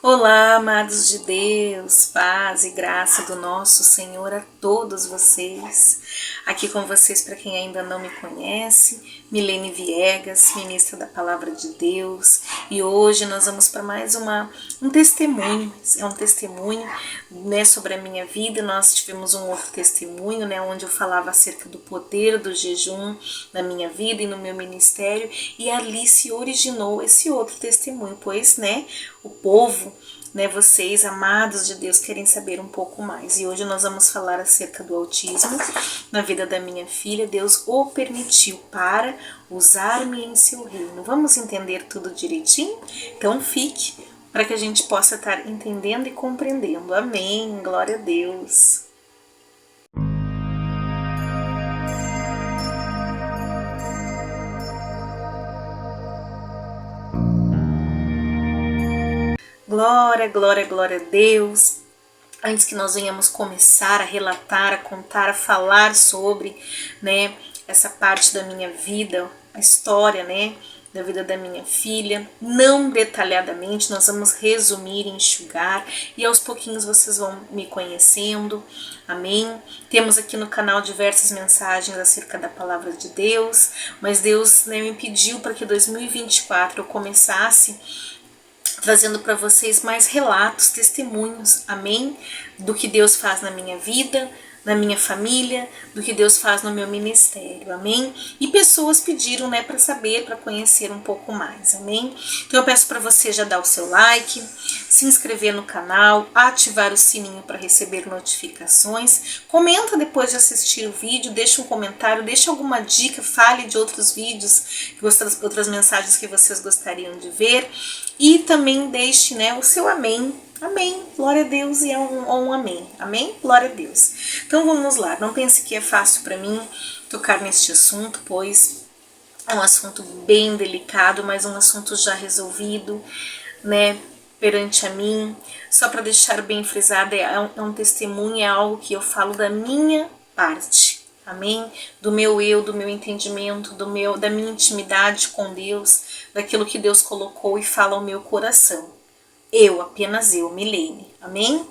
Olá, amados de Deus, paz e graça do nosso Senhor a todos vocês. Aqui com vocês, para quem ainda não me conhece, Milene Viegas, ministra da Palavra de Deus. E hoje nós vamos para mais um testemunho, é um testemunho, né, sobre a minha vida. Nós tivemos um outro testemunho, né, onde eu falava acerca do poder do jejum na minha vida e no meu ministério. E ali se originou esse outro testemunho, pois, né, o povo, né, vocês, amados de Deus, querem saber um pouco mais. E hoje nós vamos falar acerca do autismo na vida da minha filha. Deus o permitiu para usar-me em seu reino. Vamos entender tudo direitinho? Então fique para que a gente possa estar entendendo e compreendendo. Amém. Glória a Deus. Glória, glória, glória a Deus. Antes que nós venhamos começar a relatar, a contar, a falar sobre, né, essa parte da minha vida, a história, né, da vida da minha filha, não detalhadamente, nós vamos resumir, enxugar e aos pouquinhos vocês vão me conhecendo, amém? Temos aqui no canal diversas mensagens acerca da palavra de Deus, mas Deus, né, me pediu para que 2024 eu começasse trazendo para vocês mais relatos, testemunhos, amém? Do que Deus faz na minha vida, na minha família, do que Deus faz no meu ministério, amém? E pessoas pediram, né, para saber, para conhecer um pouco mais, amém? Então eu peço para você já dar o seu like, se inscrever no canal, ativar o sininho para receber notificações, comenta depois de assistir o vídeo, deixa um comentário, deixa alguma dica, fale de outros vídeos, outras mensagens que vocês gostariam de ver. E também deixe, né, o seu amém. Amém. Glória a Deus e é um amém. Amém? Glória a Deus. Então vamos lá. Não pense que é fácil para mim tocar neste assunto, pois é um assunto bem delicado, mas um assunto já resolvido, né, perante a mim. Só para deixar bem frisado, é um testemunho, é algo que eu falo da minha parte. Amém? Do meu eu, do meu entendimento, da minha intimidade com Deus, daquilo que Deus colocou e fala ao meu coração. Eu, apenas eu, Milene. Amém?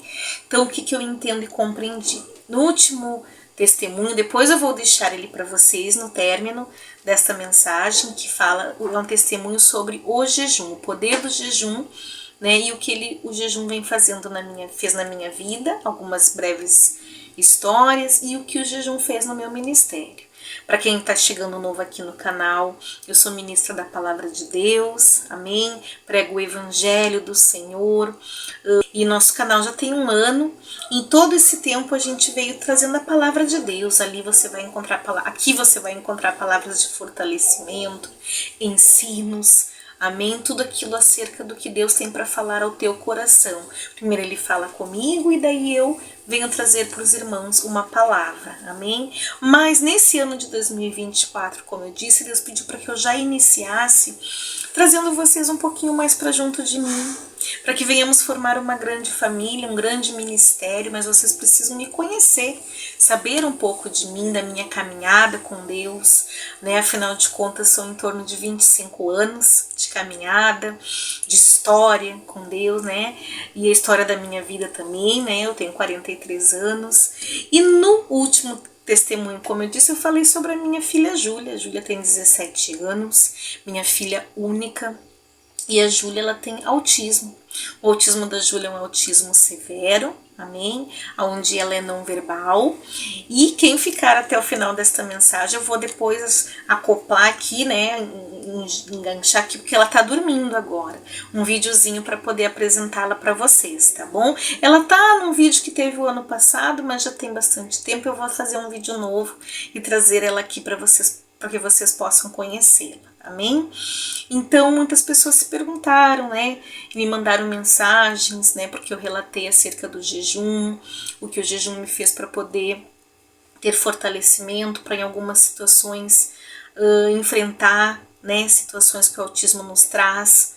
Então, o que eu entendo e compreendi? No último testemunho, depois eu vou deixar ele para vocês no término desta mensagem, que fala, é um testemunho sobre o jejum, o poder do jejum, né, e o que o jejum vem fazendo fez na minha vida, algumas breves histórias e o que o jejum fez no meu ministério. Para quem está chegando novo aqui no canal, eu sou ministra da Palavra de Deus, amém? Prego o Evangelho do Senhor e nosso canal já tem 1 ano. Em todo esse tempo a gente veio trazendo a Palavra de Deus. Ali você vai encontrar aqui você vai encontrar palavras de fortalecimento, ensinos, amém? Tudo aquilo acerca do que Deus tem para falar ao teu coração. Primeiro ele fala comigo e daí eu venho trazer para os irmãos uma palavra, amém? Mas nesse ano de 2024, como eu disse, Deus pediu para que eu já iniciasse trazendo vocês um pouquinho mais para junto de mim, para que venhamos formar uma grande família, um grande ministério, mas vocês precisam me conhecer, saber um pouco de mim, da minha caminhada com Deus, né? Afinal de contas, são em torno de 25 anos de caminhada, de história com Deus, né? E a história da minha vida também, né? Eu tenho 43 anos. E no último testemunho, como eu disse, eu falei sobre a minha filha Júlia. A Júlia tem 17 anos, minha filha única. E a Júlia, ela tem autismo. O autismo da Júlia é um autismo severo, amém? Onde ela é não verbal. E quem ficar até o final desta mensagem, eu vou depois acoplar aqui, né? Enganchar aqui, porque ela tá dormindo agora. Um videozinho para poder apresentá-la para vocês, tá bom? Ela tá num vídeo que teve o ano passado, mas já tem bastante tempo. Eu vou fazer um vídeo novo e trazer ela aqui para vocês, para que vocês possam conhecê-la. Amém? Então, muitas pessoas se perguntaram, né? E me mandaram mensagens, né? Porque eu relatei acerca do jejum, o que o jejum me fez para poder ter fortalecimento para em algumas situações enfrentar, né? Situações que o autismo nos traz,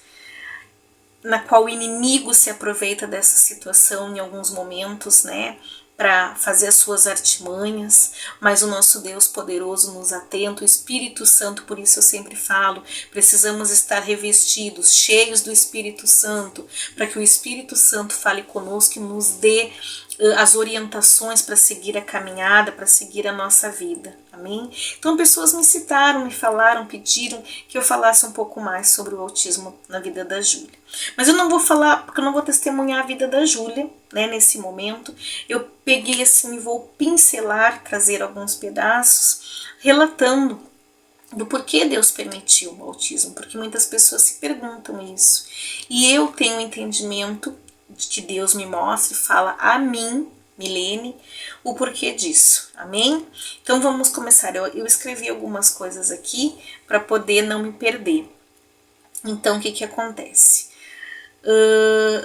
na qual o inimigo se aproveita dessa situação em alguns momentos, né? para fazer as suas artimanhas, mas o nosso Deus poderoso nos atenta, o Espírito Santo, por isso eu sempre falo, precisamos estar revestidos, cheios do Espírito Santo, para que o Espírito Santo fale conosco e nos dê as orientações para seguir a caminhada, para seguir a nossa vida, amém? Então pessoas me citaram, me falaram, pediram que eu falasse um pouco mais sobre o autismo na vida da Júlia. Mas eu não vou falar, porque eu não vou testemunhar a vida da Júlia, né, nesse momento. Eu peguei assim e vou pincelar, trazer alguns pedaços, relatando do porquê Deus permitiu o autismo, porque muitas pessoas se perguntam isso. E eu tenho um entendimento de que Deus me mostra e fala a mim, Milene, o porquê disso, amém? Então vamos começar. Eu escrevi algumas coisas aqui para poder não me perder. Então o que acontece?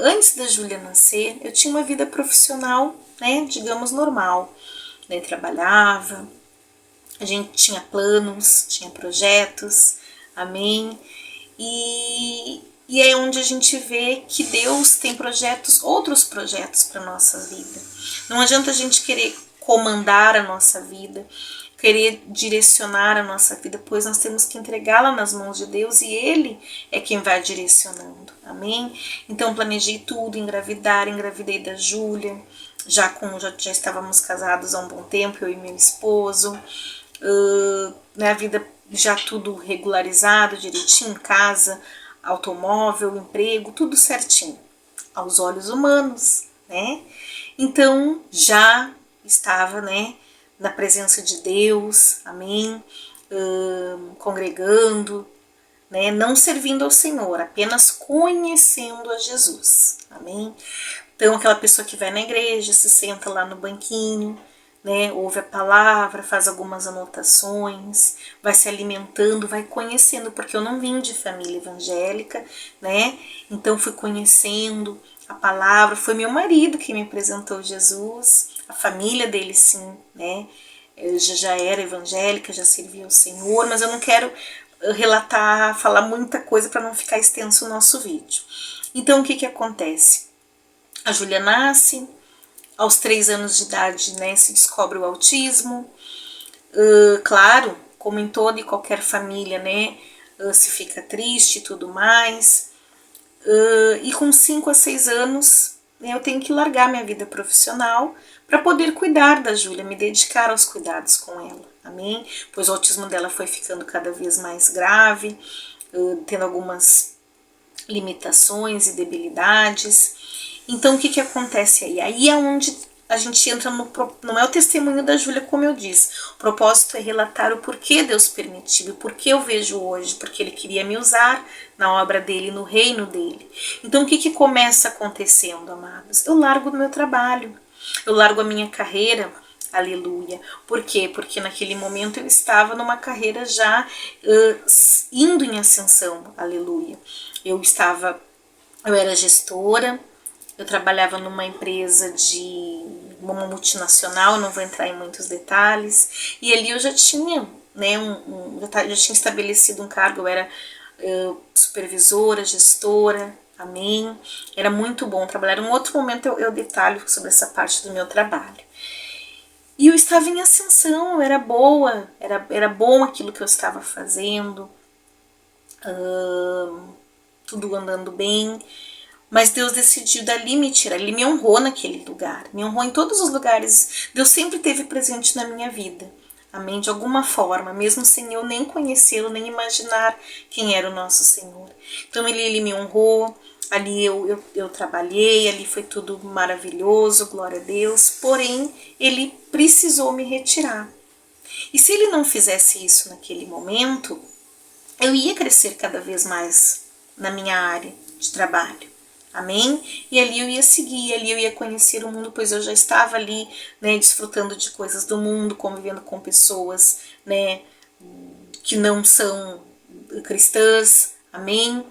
Antes da Júlia nascer, eu tinha uma vida profissional, né, digamos, normal, né, trabalhava, a gente tinha planos, tinha projetos, amém? E é onde a gente vê que Deus tem projetos, outros projetos para nossa vida. Não adianta a gente querer comandar a nossa vida, querer direcionar a nossa vida, pois nós temos que entregá-la nas mãos de Deus e Ele é quem vai direcionando, amém? Então planejei tudo, engravidei da Júlia, já estávamos casados há um bom tempo, eu e meu esposo, a vida já tudo regularizado, direitinho, casa, automóvel, emprego, tudo certinho, aos olhos humanos, né? Então já estava, né, na presença de Deus, amém, congregando, né, não servindo ao Senhor, apenas conhecendo a Jesus, amém. Então aquela pessoa que vai na igreja, se senta lá no banquinho, né, ouve a palavra, faz algumas anotações, vai se alimentando, vai conhecendo, porque eu não vim de família evangélica, né, então fui conhecendo a palavra, foi meu marido que me apresentou Jesus, a família dele sim, né, eu já era evangélica, já servia ao Senhor, mas eu não quero relatar, falar muita coisa para não ficar extenso o nosso vídeo. Então o que acontece? A Júlia nasce, aos 3 anos de idade, né, se descobre o autismo. Claro, como em toda e qualquer família, né, se fica triste e tudo mais. E com 5 a 6 anos, né, eu tenho que largar minha vida profissional para poder cuidar da Júlia, me dedicar aos cuidados com ela, amém? Pois o autismo dela foi ficando cada vez mais grave, tendo algumas limitações e debilidades. Então o que acontece aí? Aí é onde a gente entra não é o testemunho da Júlia, como eu disse. O propósito é relatar o porquê Deus permitiu e porquê eu vejo hoje, porque Ele queria me usar na obra dele, no reino dele. Então o que começa acontecendo, amados? Eu largo o meu trabalho, eu largo a minha carreira, aleluia. Por quê? Porque naquele momento eu estava numa carreira já indo em ascensão, aleluia. Eu era gestora, eu trabalhava numa empresa de uma multinacional, eu não vou entrar em muitos detalhes, e ali eu já tinha, né, já tinha estabelecido um cargo, eu era supervisora, gestora, amém, era muito bom trabalhar. Em um outro momento eu detalho sobre essa parte do meu trabalho. E eu estava em ascensão, eu era boa, era bom aquilo que eu estava fazendo, tudo andando bem. Mas Deus decidiu dali me tirar, Ele me honrou naquele lugar, me honrou em todos os lugares. Deus sempre esteve presente na minha vida, amém? De alguma forma, mesmo sem eu nem conhecê-lo, nem imaginar quem era o nosso Senhor. Então Ele me honrou, ali eu trabalhei, ali foi tudo maravilhoso, glória a Deus. Porém, Ele precisou me retirar. E se Ele não fizesse isso naquele momento, eu ia crescer cada vez mais na minha área de trabalho. Amém? E ali eu ia seguir, ali eu ia conhecer o mundo, pois eu já estava ali, né, desfrutando de coisas do mundo, convivendo com pessoas, né, que não são cristãs, amém?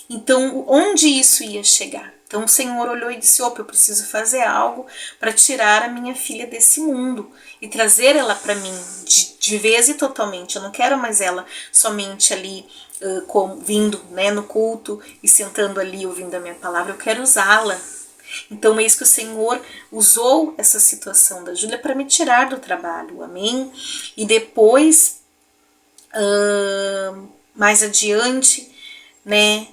Então, onde isso ia chegar? Então o Senhor olhou e disse, opa, eu preciso fazer algo para tirar a minha filha desse mundo e trazer ela para mim de vez e totalmente. Eu não quero mais ela somente ali vindo, né, no culto e sentando ali ouvindo a minha palavra. Eu quero usá-la. Então, eis que o Senhor usou essa situação da Júlia para me tirar do trabalho, amém? E depois, mais adiante, né,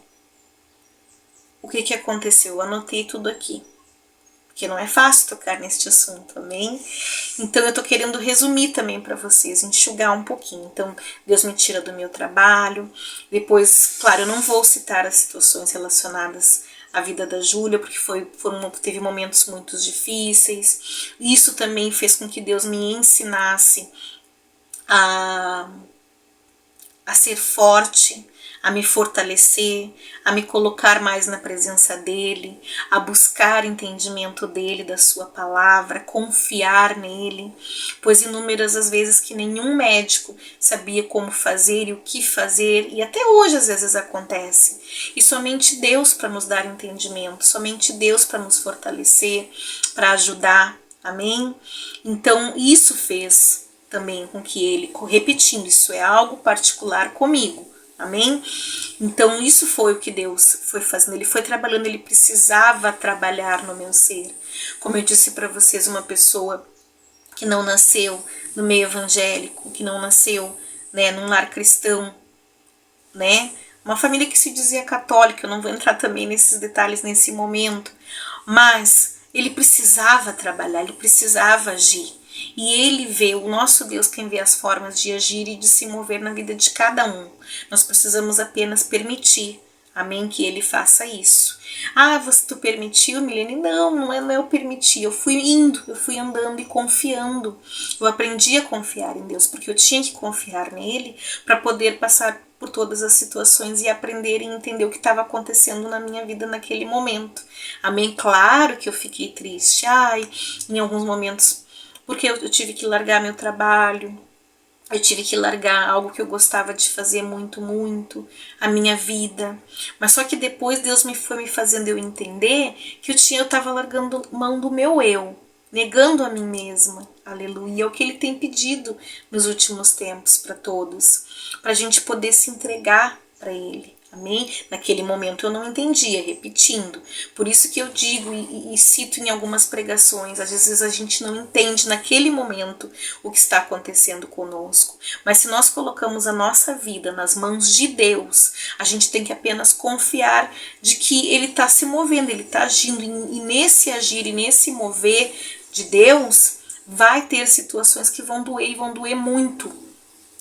o que aconteceu? Eu anotei tudo aqui, porque não é fácil tocar neste assunto, amém? Então eu tô querendo resumir também para vocês, enxugar um pouquinho. Então Deus me tira do meu trabalho, depois, claro, eu não vou citar as situações relacionadas à vida da Júlia, porque teve momentos muito difíceis. Isso também fez com que Deus me ensinasse a ser forte, a me fortalecer, a me colocar mais na presença dele, a buscar entendimento dele, da sua palavra, confiar nele, pois inúmeras as vezes que nenhum médico sabia como fazer e o que fazer, e até hoje às vezes acontece, e somente Deus para nos dar entendimento, somente Deus para nos fortalecer, para ajudar, amém? Então isso fez também com que ele, repetindo, isso é algo particular comigo, amém? Então isso foi o que Deus foi fazendo, ele foi trabalhando, ele precisava trabalhar no meu ser. Como eu disse para vocês, uma pessoa que não nasceu no meio evangélico, que não nasceu, né, num lar cristão, né, uma família que se dizia católica, eu não vou entrar também nesses detalhes nesse momento, mas ele precisava trabalhar, ele precisava agir. E ele vê, o nosso Deus, quem vê as formas de agir e de se mover na vida de cada um. Nós precisamos apenas permitir, amém, que ele faça isso. Ah, tu permitiu, Milene? Não é eu permiti, eu fui indo, eu fui andando e confiando. Eu aprendi a confiar em Deus, porque eu tinha que confiar nele para poder passar por todas as situações e aprender e entender o que estava acontecendo na minha vida naquele momento. Amém? Claro que eu fiquei triste, em alguns momentos, porque eu tive que largar meu trabalho, eu tive que largar algo que eu gostava de fazer muito, a minha vida. Mas só que depois Deus foi me fazendo eu entender que eu estava largando mão do meu eu, negando a mim mesma. Aleluia. É o que ele tem pedido nos últimos tempos para todos, para a gente poder se entregar para ele. Amém? Naquele momento eu não entendia, repetindo. Por isso que eu digo e cito em algumas pregações, às vezes a gente não entende naquele momento o que está acontecendo conosco. Mas se nós colocamos a nossa vida nas mãos de Deus, a gente tem que apenas confiar de que Ele está se movendo, Ele está agindo. E nesse agir e nesse mover de Deus, vai ter situações que vão doer e vão doer muito.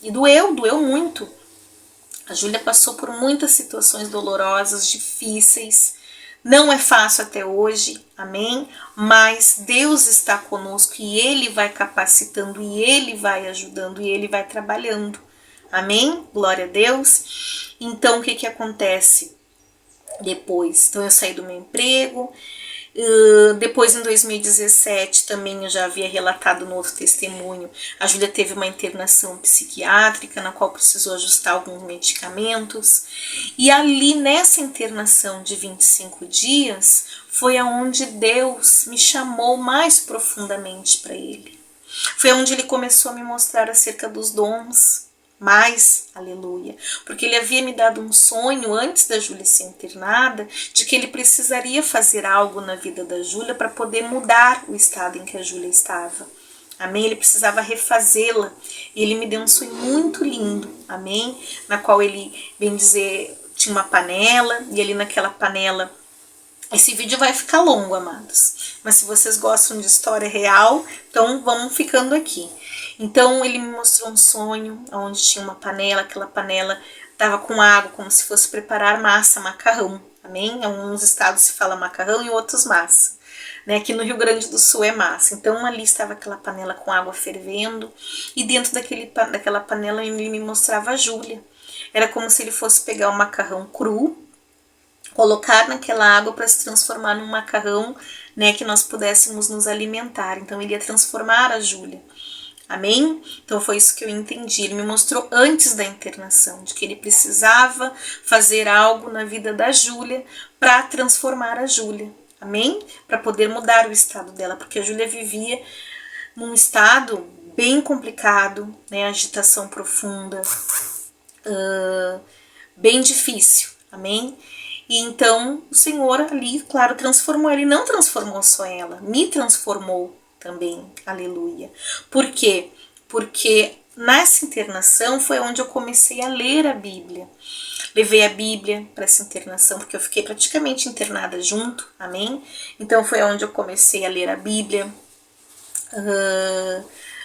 E doeu muito. A Júlia passou por muitas situações dolorosas, difíceis. Não é fácil até hoje, amém? Mas Deus está conosco e Ele vai capacitando, e Ele vai ajudando, e Ele vai trabalhando. Amém? Glória a Deus. Então, o que acontece depois? Então, eu saí do meu emprego. Depois, em 2017, também eu já havia relatado no outro testemunho, a Júlia teve uma internação psiquiátrica, na qual precisou ajustar alguns medicamentos. E ali, nessa internação de 25 dias, foi aonde Deus me chamou mais profundamente para Ele. Foi onde Ele começou a me mostrar acerca dos dons, mais, aleluia, porque ele havia me dado um sonho antes da Júlia ser internada, de que ele precisaria fazer algo na vida da Júlia para poder mudar o estado em que a Júlia estava. Amém? Ele precisava refazê-la. E ele me deu um sonho muito lindo, amém? Na qual ele, bem dizer, tinha uma panela, e ali naquela panela, esse vídeo vai ficar longo, amados, mas se vocês gostam de história real, então vamos ficando aqui. Então ele me mostrou um sonho onde tinha uma panela, aquela panela estava com água, como se fosse preparar massa, macarrão, amém? Em alguns estados se fala macarrão e outros massa, né? Aqui no Rio Grande do Sul é massa. Então ali estava aquela panela com água fervendo, e dentro daquela panela ele me mostrava a Júlia. Era como se ele fosse pegar o macarrão cru, colocar naquela água para se transformar num macarrão, né, que nós pudéssemos nos alimentar. Então ele ia transformar a Júlia. Amém? Então foi isso que eu entendi. Ele me mostrou antes da internação, de que ele precisava fazer algo na vida da Júlia para transformar a Júlia. Amém? Para poder mudar o estado dela, porque a Júlia vivia num estado bem complicado, né, agitação profunda, bem difícil. Amém? E então o Senhor ali, claro, transformou. Ele não transformou só ela, me transformou também. Aleluia. Por quê? Porque nessa internação foi onde eu comecei a ler a Bíblia. Levei a Bíblia para essa internação, porque eu fiquei praticamente internada junto, amém? Então foi onde eu comecei a ler a Bíblia,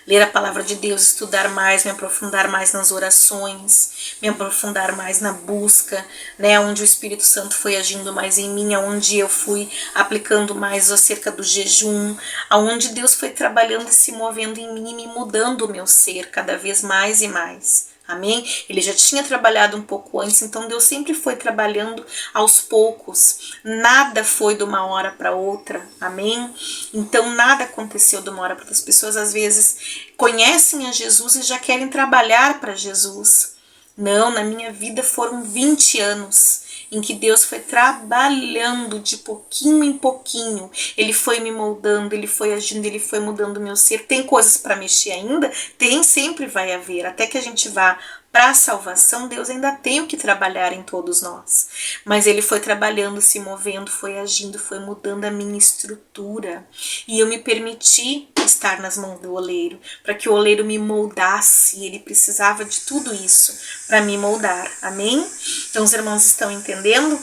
ler a palavra de Deus, estudar mais, me aprofundar mais nas orações, me aprofundar mais na busca, né, onde o Espírito Santo foi agindo mais em mim, onde eu fui aplicando mais acerca do jejum, aonde Deus foi trabalhando e se movendo em mim e me mudando o meu ser cada vez mais e mais. Amém? Ele já tinha trabalhado um pouco antes, então Deus sempre foi trabalhando aos poucos. Nada foi de uma hora para outra. Amém? Então nada aconteceu de uma hora para outra. As pessoas às vezes conhecem a Jesus e já querem trabalhar para Jesus. Não, na minha vida foram 20 anos em que Deus foi trabalhando de pouquinho em pouquinho. Ele foi me moldando, ele foi agindo, ele foi mudando o meu ser. Tem coisas para mexer ainda? Tem, sempre vai haver. Até que a gente vá para a salvação, Deus ainda tem o que trabalhar em todos nós. Mas ele foi trabalhando, se movendo, foi agindo, foi mudando a minha estrutura. E eu me permiti estar nas mãos do oleiro, para que o oleiro me moldasse. Ele precisava de tudo isso para me moldar. Amém? Então os irmãos estão entendendo?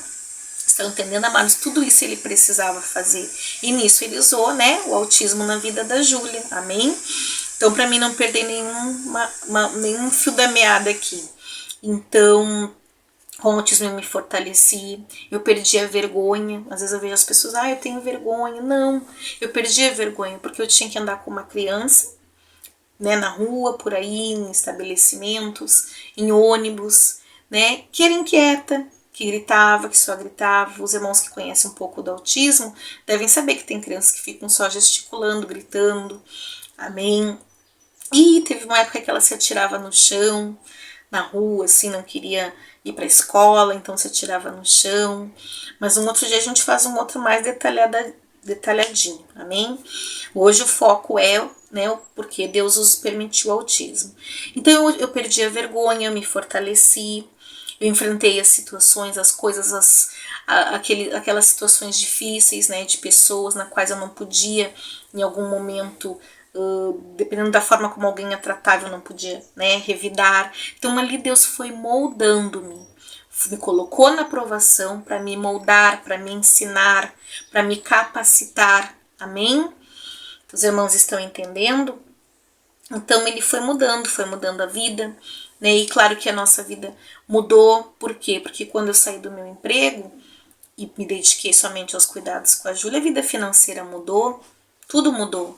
Estão entendendo, amados? Tudo isso ele precisava fazer. E nisso ele usou, né, o autismo na vida da Júlia. Amém? Então, para mim não perder nenhum fio da meada aqui. Então, com o autismo eu me fortaleci, eu perdi a vergonha. Às vezes eu vejo as pessoas, eu tenho vergonha. Não, eu perdi a vergonha, porque eu tinha que andar com uma criança, né, na rua, por aí, em estabelecimentos, em ônibus, né, que era inquieta, que gritava, que só gritava. Os irmãos que conhecem um pouco do autismo devem saber que tem crianças que ficam só gesticulando, gritando. Amém? E teve uma época que ela se atirava no chão, na rua, assim, não queria ir para a escola, então se atirava no chão. Mas um outro dia a gente faz um outro mais detalhadinho, amém? Hoje o foco é, né, porque Deus os permitiu o autismo. Então eu perdi a vergonha, eu me fortaleci, eu enfrentei as situações, as coisas, aquelas situações difíceis, né, de pessoas na quais eu não podia, em algum momento, dependendo da forma como alguém a tratava, eu não podia, né, revidar. Então ali Deus foi moldando-me, me colocou na provação para me moldar, para me ensinar, para me capacitar. Amém? Os irmãos estão entendendo? Então ele foi mudando a vida, né? E claro que a nossa vida mudou. Por quê? Porque quando eu saí do meu emprego e me dediquei somente aos cuidados com a Júlia, a vida financeira mudou, tudo mudou.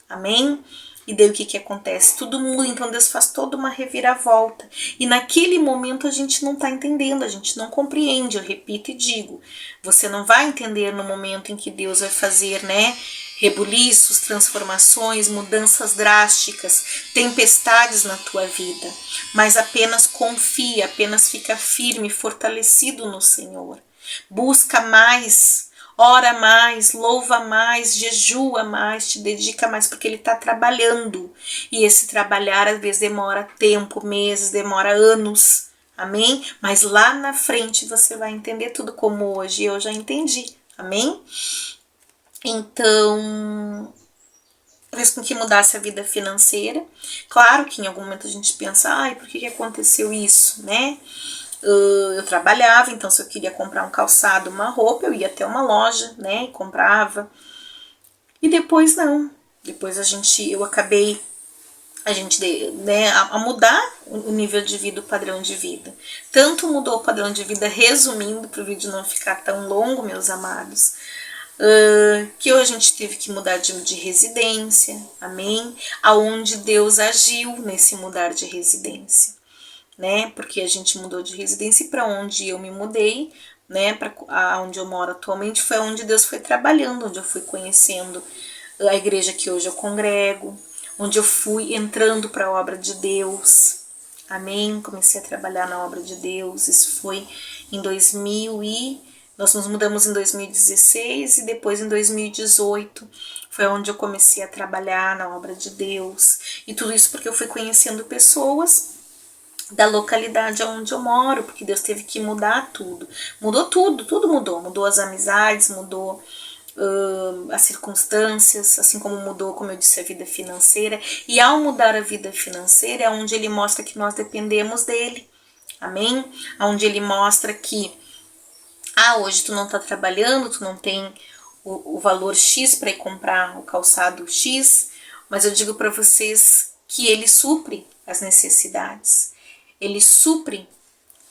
Amém? E daí o que acontece? Tudo muda, então Deus faz toda uma reviravolta. E naquele momento a gente não está entendendo, a gente não compreende, eu repito e digo. Você não vai entender no momento em que Deus vai fazer, né? Rebuliços, transformações, mudanças drásticas, tempestades na tua vida. Mas apenas confia, apenas fica firme, fortalecido no Senhor. Busca mais, ora mais, louva mais, jejua mais, te dedica mais, porque ele está trabalhando. E esse trabalhar às vezes demora tempo, meses, demora anos. Amém? Mas lá na frente você vai entender tudo, como hoje eu já entendi. Amém? Então, fez com que mudasse a vida financeira. Claro que em algum momento a gente pensa, por que aconteceu isso, né? Eu trabalhava, então se eu queria comprar um calçado, uma roupa, eu ia até uma loja, né, e comprava. E depois não. Depois eu acabei né, a mudar o nível de vida, o padrão de vida. Tanto mudou o padrão de vida, resumindo, para o vídeo não ficar tão longo, meus amados, que a gente teve que mudar de residência, amém? Aonde Deus agiu nesse mudar de residência, né? Porque a gente mudou de residência e para onde eu me mudei, né? Para onde eu moro atualmente, foi onde Deus foi trabalhando, onde eu fui conhecendo a igreja que hoje eu congrego, onde eu fui entrando para a obra de Deus, amém? Comecei a trabalhar na obra de Deus. Isso foi em nós nos mudamos em 2016 e depois em 2018 foi onde eu comecei a trabalhar na obra de Deus. E tudo isso porque eu fui conhecendo pessoas da localidade onde eu moro, porque Deus teve que mudar tudo. Mudou tudo, tudo mudou. Mudou as amizades, mudou as circunstâncias, assim como mudou, como eu disse, a vida financeira. E ao mudar a vida financeira é onde ele mostra que nós dependemos dele. Amém? Onde ele mostra que hoje tu não tá trabalhando, tu não tem o valor X para ir comprar o calçado X, mas eu digo para vocês que ele supre as necessidades. Ele supre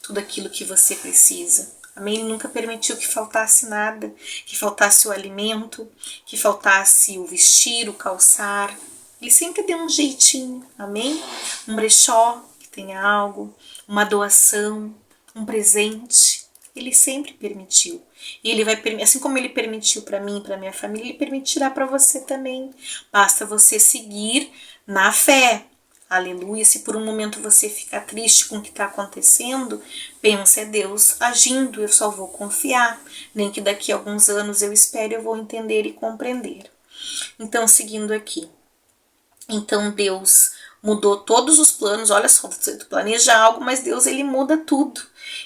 tudo aquilo que você precisa. Amém? Ele nunca permitiu que faltasse nada, que faltasse o alimento, que faltasse o vestir, o calçar. Ele sempre deu um jeitinho, amém? Um brechó que tenha algo, uma doação, um presente. Ele sempre permitiu. E ele vai permitir, assim como ele permitiu para mim e para minha família, ele permitirá para você também. Basta você seguir na fé. Aleluia. Se por um momento você ficar triste com o que está acontecendo, pensa, é Deus agindo, eu só vou confiar. Nem que daqui a alguns anos eu espere, eu vou entender e compreender. Então, seguindo aqui. Então, Deus mudou todos os planos. Olha só, você planeja algo, mas Deus, ele muda tudo.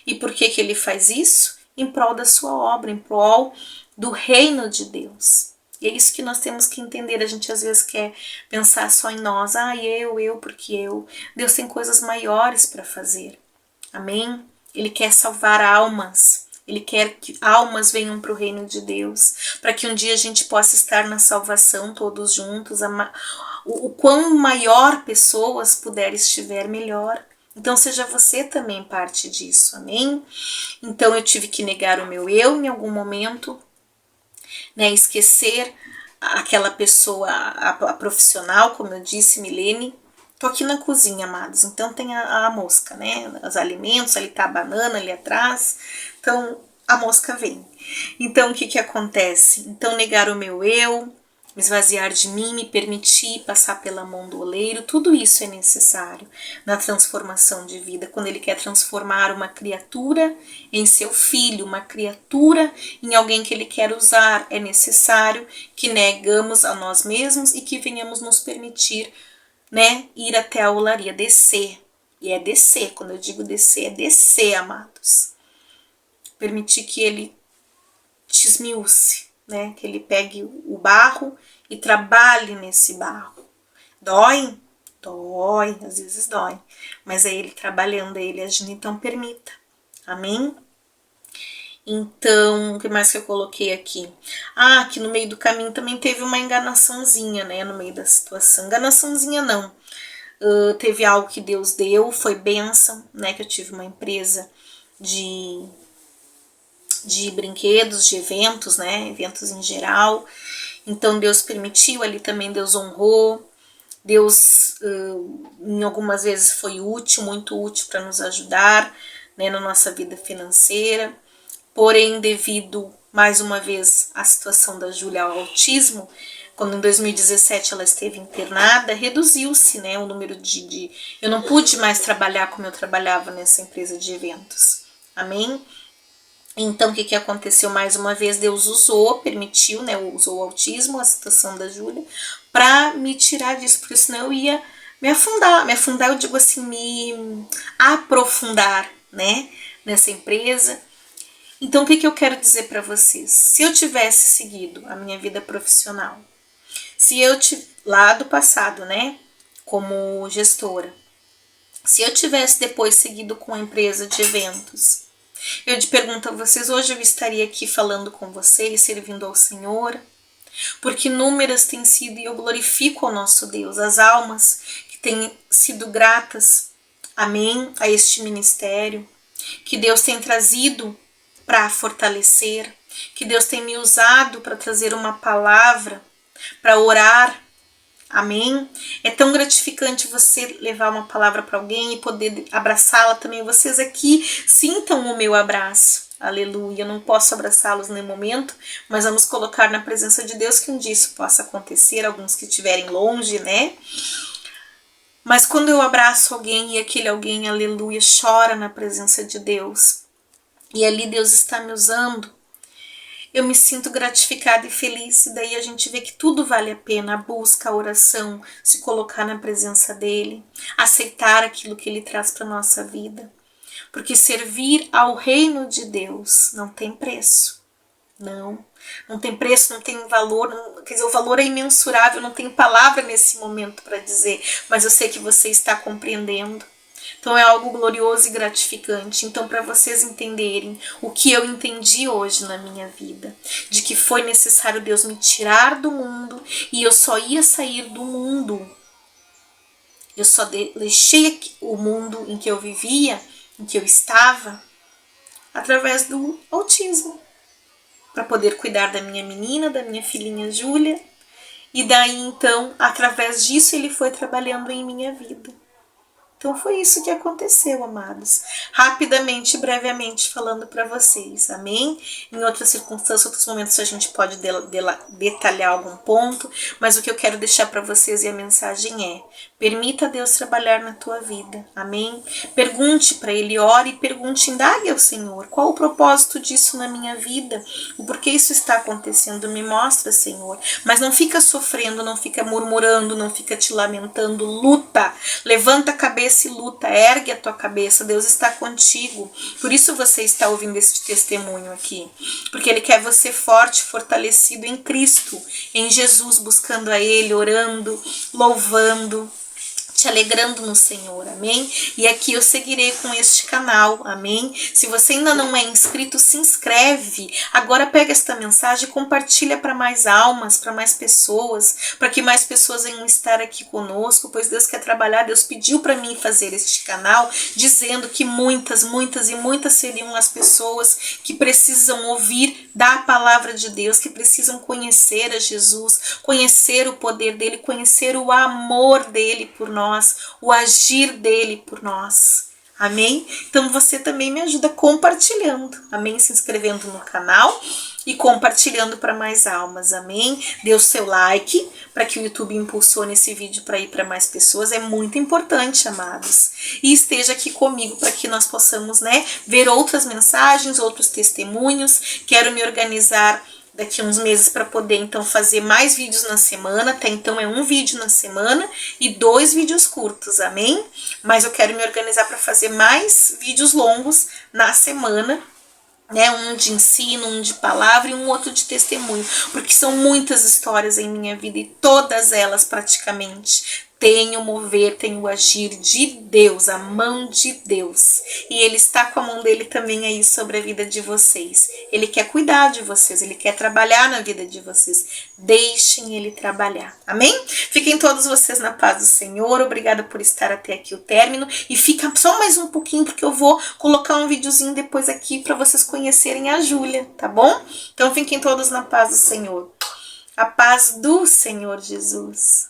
E por que que ele faz isso? Em prol da sua obra, em prol do reino de Deus. E é isso que nós temos que entender. A gente às vezes quer pensar só em nós. Porque eu. Deus tem coisas maiores para fazer. Amém? Ele quer salvar almas. Ele quer que almas venham para o reino de Deus. Para que um dia a gente possa estar na salvação todos juntos. O quão maior pessoas puder estiver, melhor. Então seja você também parte disso. Amém? Então eu tive que negar o meu eu em algum momento. Né, esquecer aquela pessoa, a profissional, como eu disse, Milene. Tô aqui na cozinha, amados, então tem a mosca, né, os alimentos, ali tá a banana ali atrás, então a mosca vem. Então o que que acontece? Então negar o meu eu, me esvaziar de mim, me permitir passar pela mão do oleiro, tudo isso é necessário na transformação de vida, quando ele quer transformar uma criatura em seu filho, uma criatura em alguém que ele quer usar, é necessário que negamos a nós mesmos e que venhamos nos permitir, né, ir até a olaria, descer. E é descer, quando eu digo descer, é descer, amados. Permitir que ele te esmiúce, né? Que ele pegue o barro e trabalhe nesse barro. Dói? Dói, às vezes dói. Mas é ele trabalhando, é ele agindo, então permita. Amém? Então, o que mais que eu coloquei aqui? Que no meio do caminho também teve uma enganaçãozinha, né? No meio da situação. Enganaçãozinha não. Teve algo que Deus deu, foi bênção, né? Que eu tive uma empresa de brinquedos, de eventos, né? Eventos em geral. Então Deus permitiu, ali também Deus honrou. Deus, em algumas vezes, foi útil, muito útil para nos ajudar, né, na nossa vida financeira. Porém, devido, mais uma vez, à situação da Júlia ao autismo, quando em 2017 ela esteve internada, reduziu-se, né, o número de... Eu não pude mais trabalhar como eu trabalhava nessa empresa de eventos. Amém? Então, o que aconteceu? Mais uma vez, Deus usou, permitiu, né, usou o autismo, a situação da Júlia, para me tirar disso, porque senão eu ia me afundar, eu digo assim, me aprofundar, né, nessa empresa. Então, o que eu quero dizer para vocês? Se eu tivesse seguido a minha vida profissional, se eu lá do passado, né, como gestora, se eu tivesse depois seguido com a empresa de eventos, eu te pergunto a vocês, hoje eu estaria aqui falando com vocês, servindo ao Senhor, porque inúmeras têm sido, e eu glorifico ao nosso Deus, as almas que têm sido gratas, amém, a este ministério, que Deus tem trazido para fortalecer, que Deus tem me usado para trazer uma palavra, para orar, amém? É tão gratificante você levar uma palavra para alguém e poder abraçá-la também. Vocês aqui sintam o meu abraço. Aleluia. Eu não posso abraçá-los no momento, mas vamos colocar na presença de Deus que um dia isso possa acontecer, alguns que estiverem longe, né? Mas quando eu abraço alguém e aquele alguém, aleluia, chora na presença de Deus, e ali Deus está me usando, eu me sinto gratificada e feliz. E daí a gente vê que tudo vale a pena, a busca, a oração, se colocar na presença dele, aceitar aquilo que ele traz para nossa vida. Porque servir ao reino de Deus não tem preço. Não tem preço, não tem valor, quer dizer, o valor é imensurável, não tenho palavra nesse momento para dizer, mas eu sei que você está compreendendo. Então é algo glorioso e gratificante. Então, para vocês entenderem o que eu entendi hoje na minha vida, de que foi necessário Deus me tirar do mundo e eu só ia sair do mundo. Eu só deixei o mundo em que eu vivia, em que eu estava, através do autismo, para poder cuidar da minha menina, da minha filhinha Júlia. E daí então, através disso, ele foi trabalhando em minha vida. Então foi isso que aconteceu, amados. Rapidamente, brevemente falando para vocês, amém? Em outras circunstâncias, outros momentos a gente pode detalhar algum ponto, mas o que eu quero deixar para vocês e a mensagem é: permita Deus trabalhar na tua vida, amém? Pergunte para Ele, ore e pergunte, indague ao Senhor, qual o propósito disso na minha vida? O porquê isso está acontecendo? Me mostra, Senhor. Mas não fica sofrendo, não fica murmurando, não fica te lamentando, luta, levanta a cabeça e luta, ergue a tua cabeça, Deus está contigo. Por isso você está ouvindo esse testemunho aqui, porque Ele quer você forte, fortalecido em Cristo, em Jesus, buscando a Ele, orando, louvando, te alegrando no Senhor, amém? E aqui eu seguirei com este canal, amém? Se você ainda não é inscrito, se inscreve. Agora pega esta mensagem e compartilha para mais almas, para mais pessoas, para que mais pessoas venham estar aqui conosco, pois Deus quer trabalhar. Deus pediu para mim fazer este canal, dizendo que muitas seriam as pessoas que precisam ouvir da palavra de Deus, que precisam conhecer a Jesus, conhecer o poder dele, conhecer o amor dele por nós, o agir dele por nós, amém? Então você também me ajuda compartilhando, amém? Se inscrevendo no canal e compartilhando para mais almas, amém? Dê o seu like para que o YouTube impulsione esse vídeo para ir para mais pessoas, é muito importante, amados. E esteja aqui comigo para que nós possamos, ver outras mensagens, outros testemunhos. Quero me organizar daqui a uns meses para poder então fazer mais vídeos na semana. Até então é um vídeo na semana e 2 vídeos curtos, amém? Mas eu quero me organizar para fazer mais vídeos longos na semana, um de ensino, um de palavra e um outro de testemunho, porque são muitas histórias em minha vida e todas elas praticamente tem o mover, tem o agir de Deus, a mão de Deus. E Ele está com a mão dele também aí sobre a vida de vocês. Ele quer cuidar de vocês, Ele quer trabalhar na vida de vocês. Deixem Ele trabalhar. Amém? Fiquem todos vocês na paz do Senhor. Obrigada por estar até aqui o término. E fica só mais um pouquinho, porque eu vou colocar um videozinho depois aqui para vocês conhecerem a Júlia, tá bom? Então fiquem todos na paz do Senhor. A paz do Senhor Jesus.